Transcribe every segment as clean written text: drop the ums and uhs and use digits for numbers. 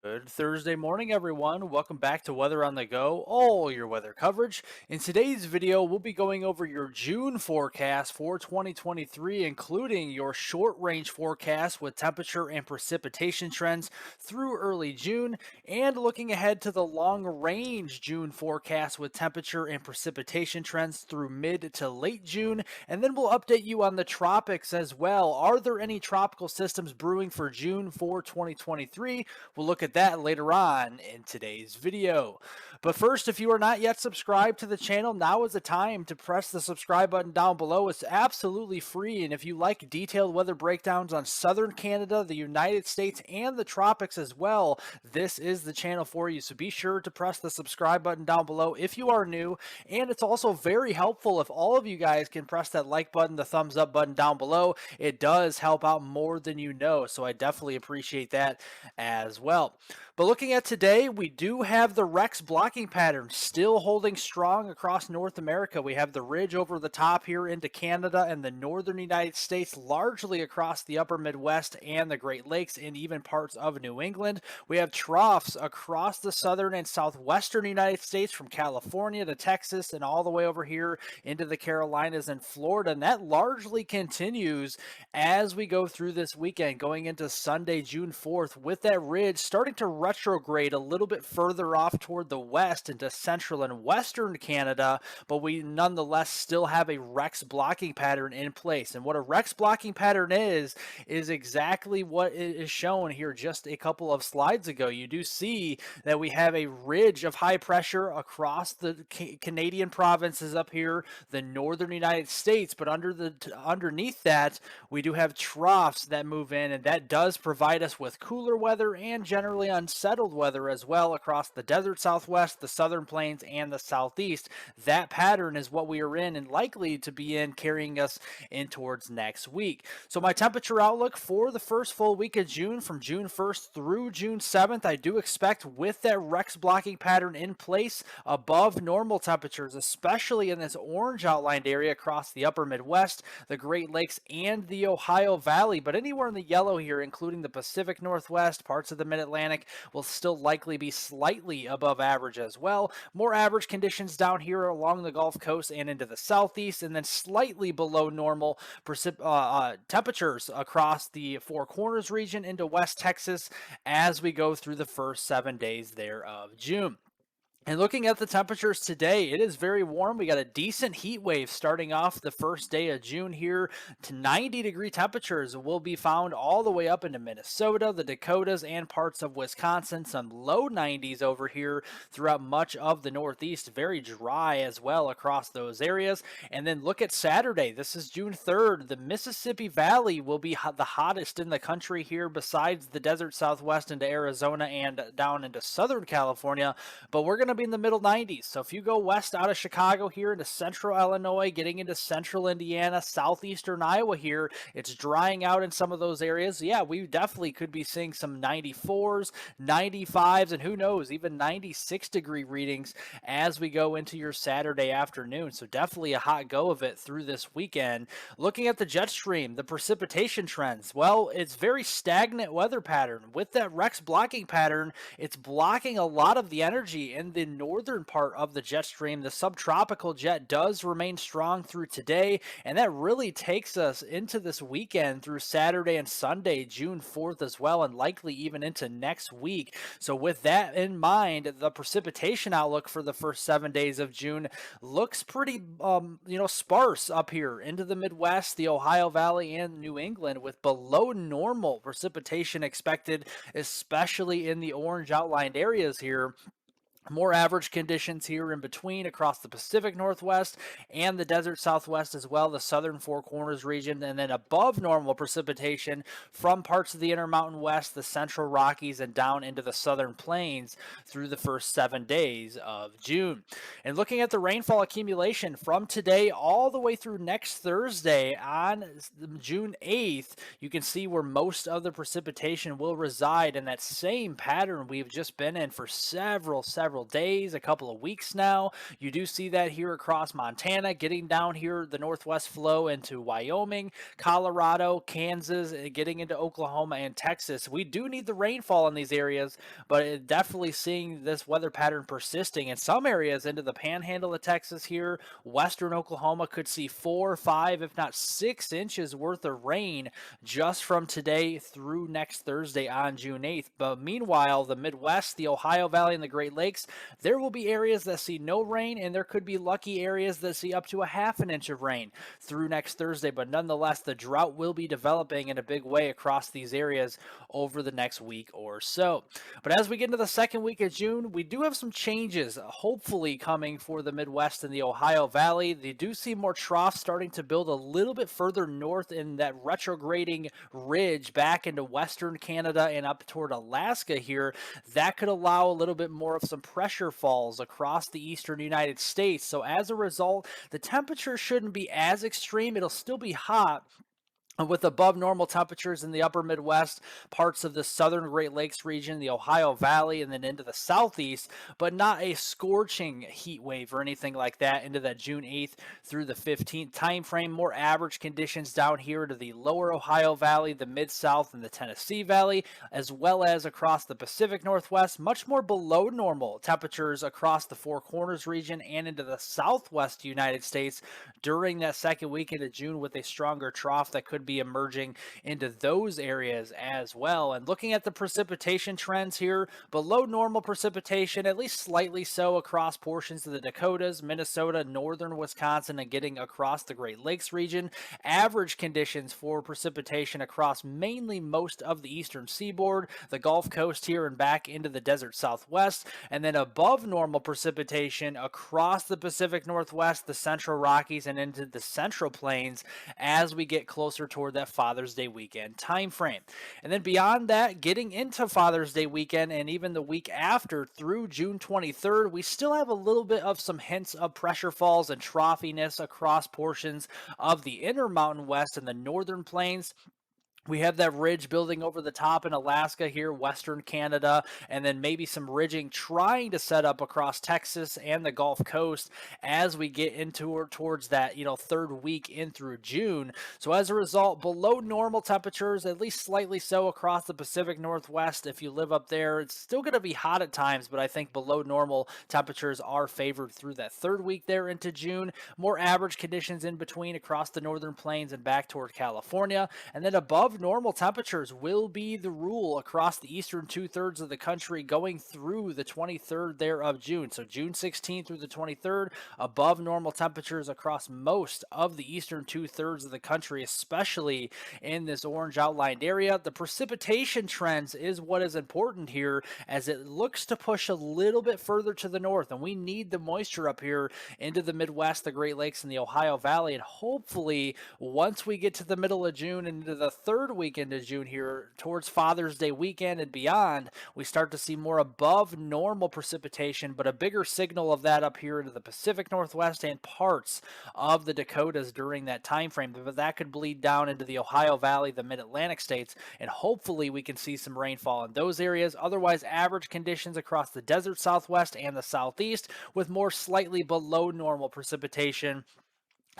Good Thursday morning, everyone. Welcome back to Weather on the Go, all your weather coverage. In today's video, we'll be going over your June forecast for 2023, including your short range forecast with temperature and precipitation trends through early June, and looking ahead to the long range June forecast with temperature and precipitation trends through mid to late June. And then we'll update you on the tropics as well. Are there any tropical systems brewing for June for 2023? We'll look at that later on in today's video. But first, if you are not yet subscribed to the channel, now is the time to press the subscribe button down below. It's absolutely free. And if you like detailed weather breakdowns on southern Canada, the United States, and the tropics as well, this is the channel for you. So be sure to press the subscribe button down below if you are new. And it's also very helpful if all of you guys can press that like button, the thumbs up button down below. It does help out more than you know. So I definitely appreciate that as well. But looking at today, we do have the Rex blocking pattern still holding strong across North America. We have the ridge over the top here into Canada and the northern United States, largely across the upper Midwest and the Great Lakes and even parts of New England. We have troughs across the southern and southwestern United States from California to Texas and all the way over here into the Carolinas and Florida. And that largely continues as we go through this weekend, going into Sunday, June 4th, with that ridge starting to retrograde a little bit further off toward the west into central and western Canada, but we nonetheless still have a Rex blocking pattern in place. And what a Rex blocking pattern is exactly what is shown here just a couple of slides ago. You do see that we have a ridge of high pressure across the Canadian provinces up here, the northern United States, but underneath that, we do have troughs that move in, and that does provide us with cooler weather and generally unsettled weather as well across the desert southwest, the southern plains, and the southeast. That pattern is what we are in and likely to be in, carrying us in towards next week. So my temperature outlook for the first full week of June, from June 1st through June 7th, I do expect, with that Rex blocking pattern in place, above normal temperatures, especially in this orange outlined area across the upper Midwest, the Great Lakes, and the Ohio Valley. But anywhere in the yellow here, including the Pacific Northwest, parts of the Mid-Atlantic, will still likely be slightly above average as well. More average conditions down here along the Gulf Coast and into the southeast, and then slightly below normal temperatures across the Four Corners region into West Texas as we go through the first 7 days there of June. And looking at the temperatures today, it is very warm. We got a decent heat wave starting off the first day of June here. To 90-degree temperatures will be found all the way up into Minnesota, the Dakotas, and parts of Wisconsin. Some low 90s over here throughout much of the Northeast. Very dry as well across those areas. And then look at Saturday. This is June 3rd. The Mississippi Valley will be the hottest in the country here, besides the desert Southwest into Arizona and down into Southern California. But we're going to be in the middle 90s. So if you go west out of Chicago here into central Illinois, getting into central Indiana, southeastern Iowa here, it's drying out in some of those areas. Yeah, we definitely could be seeing some 94s, 95s, and who knows, even 96-degree readings as we go into your Saturday afternoon. So definitely a hot go of it through this weekend. Looking at the jet stream, the precipitation trends, well, it's very stagnant weather pattern. With that Rex blocking pattern, it's blocking a lot of the energy in the northern part of the jet stream. The subtropical jet does remain strong through today, and that really takes us into this weekend through Saturday and Sunday, June 4th as well, and likely even into next week. So with that in mind, the precipitation outlook for the first 7 days of June looks pretty sparse up here into the Midwest, the Ohio Valley, and New England, with below normal precipitation expected, especially in the orange outlined areas here. More average conditions here in between across the Pacific Northwest and the desert Southwest as well, the southern Four Corners region, and then above normal precipitation from parts of the Intermountain West, the Central Rockies, and down into the Southern Plains through the first 7 days of June. And looking at the rainfall accumulation from today all the way through next Thursday on June 8th, you can see where most of the precipitation will reside in that same pattern we've just been in for several several days, a couple of weeks now. You do see that here across Montana, getting down here the northwest flow into Wyoming, Colorado, Kansas, getting into Oklahoma and Texas. We do need the rainfall in these areas, but definitely seeing this weather pattern persisting in some areas into the panhandle of Texas here. Western Oklahoma could see 4, 5, if not 6 inches worth of rain just from today through next Thursday on June 8th. But meanwhile, the Midwest, the Ohio Valley, and the Great Lakes, there will be areas that see no rain, and there could be lucky areas that see up to a half an inch of rain through next Thursday. But nonetheless, the drought will be developing in a big way across these areas over the next week or so. But as we get into the second week of June, we do have some changes hopefully coming for the Midwest and the Ohio Valley. They do see more troughs starting to build a little bit further north in that retrograding ridge back into western Canada and up toward Alaska here. That could allow a little bit more of some pressure falls across the eastern United States. So as a result, the temperature shouldn't be as extreme. It'll still be hot, with above normal temperatures in the upper Midwest, parts of the southern Great Lakes region, the Ohio Valley, and then into the southeast, but not a scorching heat wave or anything like that into that June 8th through the 15th time frame. More average conditions down here to the lower Ohio Valley, the Mid-South, and the Tennessee Valley, as well as across the Pacific Northwest. Much more below normal temperatures across the Four Corners region and into the southwest United States during that second weekend of June, with a stronger trough that could be emerging into those areas as well. And looking at the precipitation trends here, below normal precipitation, at least slightly so across portions of the Dakotas, Minnesota, northern Wisconsin, and getting across the Great Lakes region. Average conditions for precipitation across mainly most of the eastern seaboard, the Gulf Coast here and back into the desert Southwest, and then above normal precipitation across the Pacific Northwest, the Central Rockies, and into the Central Plains as we get closer toward that Father's Day weekend time frame. And then beyond that, getting into Father's Day weekend and even the week after through June 23rd, we still have a little bit of some hints of pressure falls and troughiness across portions of the Intermountain West and the Northern Plains. We have that ridge building over the top in Alaska here, western Canada, and then maybe some ridging trying to set up across Texas and the Gulf Coast as we get into or towards that, third week in through June. So as a result, below normal temperatures, at least slightly so across the Pacific Northwest. If you live up there, it's still going to be hot at times, but I think below normal temperatures are favored through that third week there into June. More average conditions in between across the northern plains and back toward California. And then above normal temperatures will be the rule across the eastern two-thirds of the country going through the 23rd there of June. So June 16th through the 23rd, above normal temperatures across most of the eastern two-thirds of the country, especially in this orange outlined area. The precipitation trends is what is important here, as it looks to push a little bit further to the north, and we need the moisture up here into the Midwest, the Great Lakes, and the Ohio Valley. And hopefully, once we get to the middle of June and into the third weekend of June here, towards Father's Day weekend and beyond, we start to see more above normal precipitation, but a bigger signal of that up here into the Pacific Northwest and parts of the Dakotas during that time frame. But that could bleed down into the Ohio Valley, the Mid-Atlantic states, and hopefully we can see some rainfall in those areas. Otherwise, average conditions across the desert Southwest and the Southeast, with more slightly below normal precipitation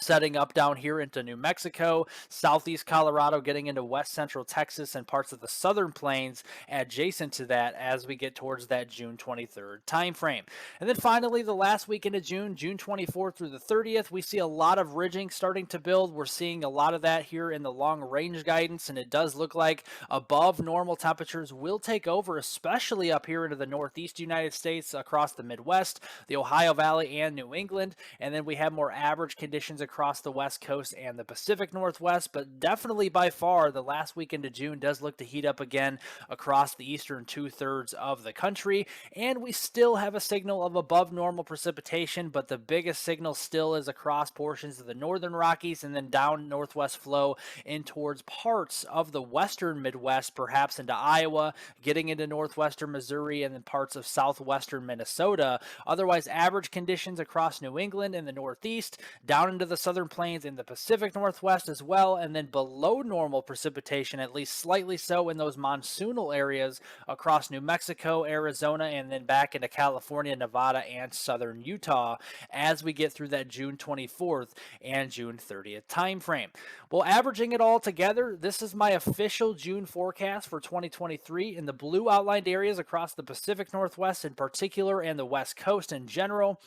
setting up down here into New Mexico, southeast Colorado, getting into west central Texas and parts of the southern plains adjacent to that as we get towards that June 23rd time frame. And then finally, the last weekend of June, June 24th through the 30th, we see a lot of ridging starting to build. We're seeing a lot of that here in the long range guidance, and it does look like above normal temperatures will take over, especially up here into the northeast United States, across the Midwest, the Ohio Valley, and New England. And then we have more average conditions across the West Coast and the Pacific Northwest, but definitely by far the last weekend of June does look to heat up again across the eastern two-thirds of the country. And we still have a signal of above normal precipitation, but the biggest signal still is across portions of the northern Rockies and then down northwest flow in towards parts of the western Midwest, perhaps into Iowa, getting into northwestern Missouri, and then parts of southwestern Minnesota. Otherwise, average conditions across New England and the Northeast, down into the southern plains in the Pacific Northwest as well, and then below normal precipitation, at least slightly so in those monsoonal areas across New Mexico, Arizona, and then back into California, Nevada, and southern Utah as we get through that June 24th and June 30th timeframe. Well, averaging it all together, this is my official June forecast for 2023 in the blue outlined areas across the Pacific Northwest in particular and the West Coast in general.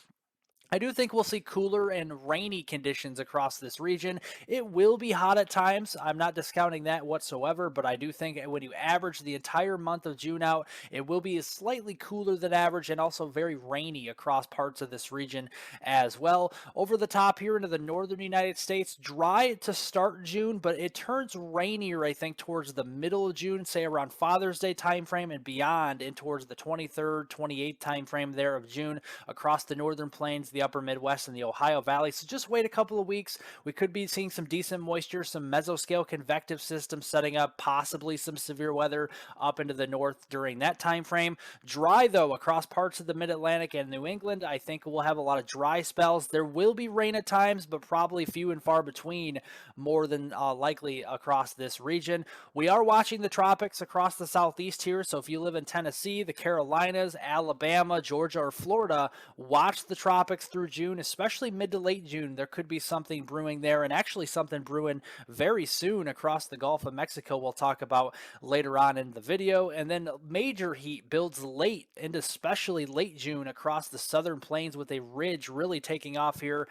I do think we'll see cooler and rainy conditions across this region. It will be hot at times. I'm not discounting that whatsoever, but I do think when you average the entire month of June out, it will be slightly cooler than average and also very rainy across parts of this region as well. Over the top here into the northern United States, dry to start June, but it turns rainier, I think, towards the middle of June, say around Father's Day timeframe and beyond, and towards the 23rd, 28th timeframe there of June across the northern plains, the upper Midwest, and the Ohio Valley. So just wait a couple of weeks. We could be seeing some decent moisture, some mesoscale convective systems setting up, possibly some severe weather up into the north during that time frame. Dry, though, across parts of the Mid-Atlantic and New England. I think we'll have a lot of dry spells. There will be rain at times, but probably few and far between, more than likely across this region. We are watching the tropics across the southeast here, so if you live in Tennessee, the Carolinas, Alabama, Georgia, or Florida, watch the tropics through June, especially mid to late June. There could be something brewing there, and actually something brewing very soon across the Gulf of Mexico we'll talk about later on in the video. And then major heat builds late into especially late June across the southern plains with a ridge really taking off here.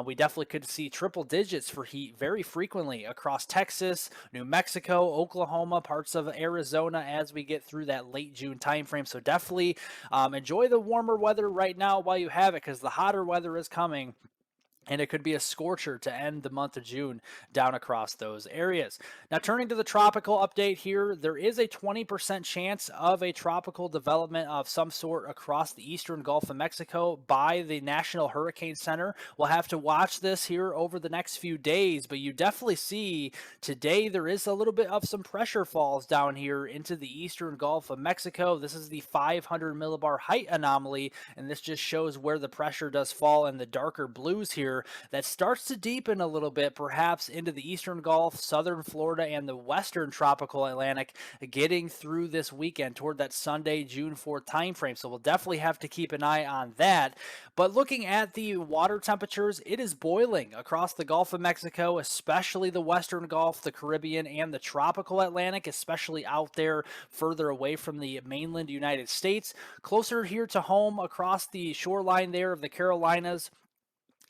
We definitely could see triple digits for heat very frequently across Texas, New Mexico, Oklahoma, parts of Arizona as we get through that late June timeframe. So definitely enjoy the warmer weather right now while you have it, because the hotter weather is coming. And it could be a scorcher to end the month of June down across those areas. Now, turning to the tropical update here, there is a 20% chance of a tropical development of some sort across the eastern Gulf of Mexico by the National Hurricane Center. We'll have to watch this here over the next few days, but you definitely see today there is a little bit of some pressure falls down here into the eastern Gulf of Mexico. This is the 500 millibar height anomaly, and this just shows where the pressure does fall in the darker blues here. That starts to deepen a little bit, perhaps into the eastern Gulf, southern Florida, and the western tropical Atlantic, getting through this weekend toward that Sunday, June 4th timeframe. So we'll definitely have to keep an eye on that. But looking at the water temperatures, it is boiling across the Gulf of Mexico, especially the western Gulf, the Caribbean, and the tropical Atlantic, especially out there further away from the mainland United States. Closer here to home across the shoreline there of the Carolinas,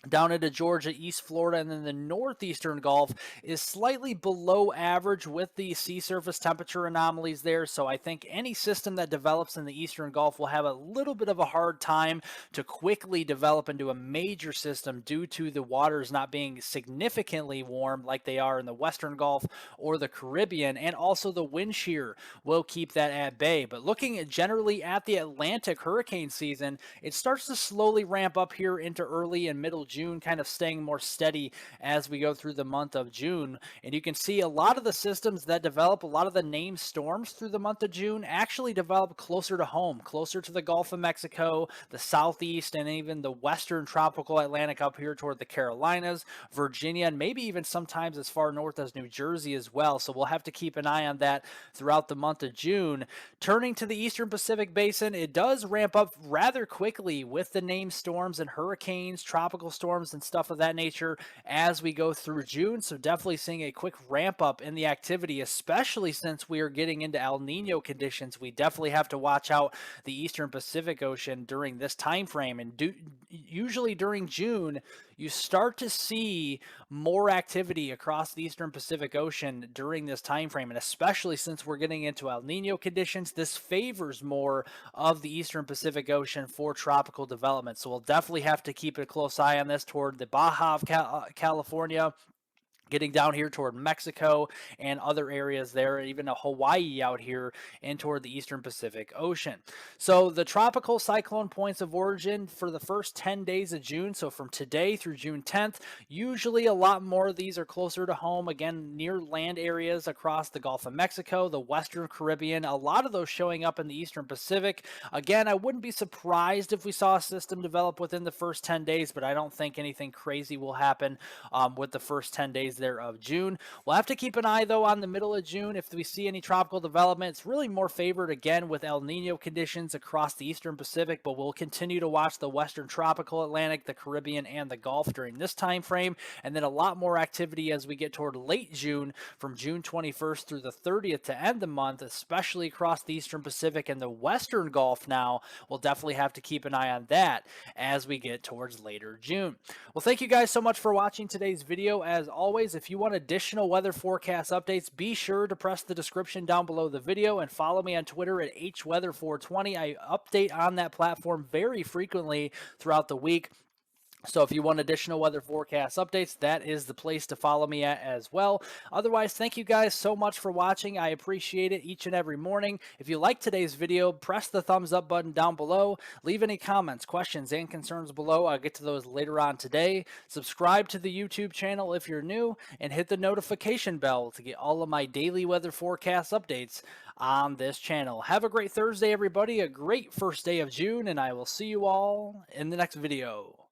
down into Georgia, East Florida, and then the northeastern Gulf is slightly below average with the sea surface temperature anomalies there. So I think any system that develops in the eastern Gulf will have a little bit of a hard time to quickly develop into a major system due to the waters not being significantly warm like they are in the western Gulf or the Caribbean. And also the wind shear will keep that at bay. But looking generally at the Atlantic hurricane season, it starts to slowly ramp up here into early and middle June, kind of staying more steady as we go through the month of June. And you can see a lot of the systems that develop, a lot of the named storms through the month of June actually develop closer to home, closer to the Gulf of Mexico, the southeast, and even the western tropical Atlantic up here toward the Carolinas, Virginia, and maybe even sometimes as far north as New Jersey as well. So we'll have to keep an eye on that throughout the month of June. Turning to the eastern Pacific basin, it does ramp up rather quickly with the named storms and hurricanes, tropical storms, and stuff of that nature as we go through June. So definitely seeing a quick ramp up in the activity, especially since we are getting into El Nino conditions. We definitely have to watch out the eastern Pacific Ocean during this time frame. And usually during June, you start to see more activity across the eastern Pacific Ocean during this time frame, and especially since we're getting into El Nino conditions, this favors more of the eastern Pacific Ocean for tropical development. So we'll definitely have to keep a close eye on this toward the Baja of California, getting down here toward Mexico and other areas there, even Hawaii out here and toward the eastern Pacific Ocean. So the tropical cyclone points of origin for the first 10 days of June, so from today through June 10th, usually a lot more of these are closer to home, again, near land areas across the Gulf of Mexico, the Western Caribbean, a lot of those showing up in the Eastern Pacific. Again, I wouldn't be surprised if we saw a system develop within the first 10 days, but I don't think anything crazy will happen with the first 10 days there of June. We'll have to keep an eye, though, on the middle of June. If we see any tropical development, it's really more favored, again, with El Nino conditions across the Eastern Pacific, but we'll continue to watch the Western Tropical Atlantic, the Caribbean, and the Gulf during this time frame, and then a lot more activity as we get toward late June, from June 21st through the 30th to end the month, especially across the Eastern Pacific and the Western Gulf now. We'll definitely have to keep an eye on that as we get towards later June. Well, thank you guys so much for watching today's video. As always, if you want additional weather forecast updates, be sure to press the description down below the video and follow me on Twitter at hweather420. I update on that platform very frequently throughout the week. So if you want additional weather forecast updates, that is the place to follow me at as well. Otherwise, thank you guys so much for watching. I appreciate it each and every morning. If you like today's video, press the thumbs up button down below. Leave any comments, questions, and concerns below. I'll get to those later on today. Subscribe to the YouTube channel if you're new, and hit the notification bell to get all of my daily weather forecast updates on this channel. Have a great Thursday, everybody. A great first day of June, and I will see you all in the next video.